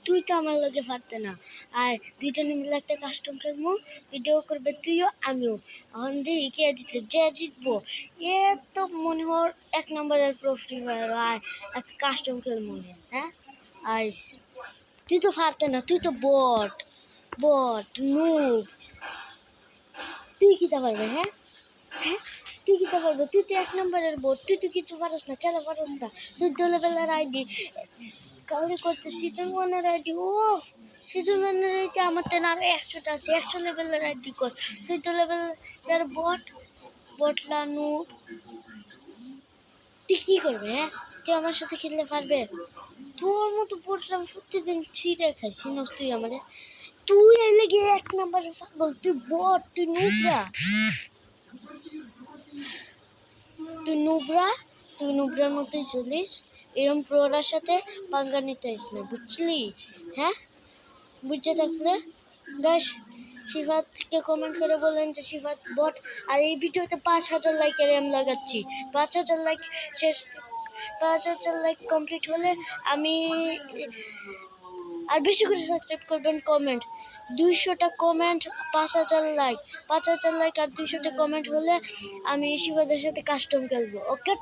তুই তো আমার লগে পারতে না। আর দুইজনে মিলে একটা কাস্টম খেলবো, ভিডিও করবে তুইও আমিও। এখন দেখি কে জিতলে, যে জিতবো এ তো মনে হর 1 নম্বরের প্রো ফ্রি ফায়ার। আর একটা কাস্টম খেলবো, হ্যাঁ। আর তুই তো পারতে না, তুই তো বট বট নুব। তুই কিতা পারবে? হ্যাঁ হ্যাঁ, তুই কিতা পারবে? তুই তো 1 নম্বরের বট, তুই তো কিছু পারস না, খেলা পারস না। 14 লেভেলের আইডি কাউরে করছে, সিজন 1-এর আইডি। ও সিজন 1-এর আইডি আমার তেন আরো 100টা আছে। 100 লেভেলের আইডি কর, 14 লেভেলের বট বটলা নুব। তুই কি করবে? হ্যাঁ, তুই আমার সাথে খেলতে পারবে? তোর মতো বটলাম প্রতিদিন ছিঁড়ে খাই, চিনস তুই আমারে? তুই এলে গিয়ে 1 নম্বরের পাগল, তুই বট, তুই নুবরা, তুই নুবরার মতোই চলিস। এরম প্রোরার সাথে পাঙ্গা নিতে আসিস না, বুঝলি? হ্যাঁ, বুঝতে থাকলে গাইস শিফাতকে কমেন্ট করে বলেন যে শিফাত বট। আর এই ভিডিওতে 5000 লাইকের এম লাগাচ্ছি। 5000 লাইক শেষ, 5000 লাইক কমপ্লিট হলে আমি আর বেশি করে সাবস্ক্রাইব করবেন, কমেন্ট 200টা কমেন্ট, 5000 লাইক, 5000 লাইক আর 200টা কমেন্ট হলে আমি শিবাদের সাথে কাস্টম খেলবো। ওকে।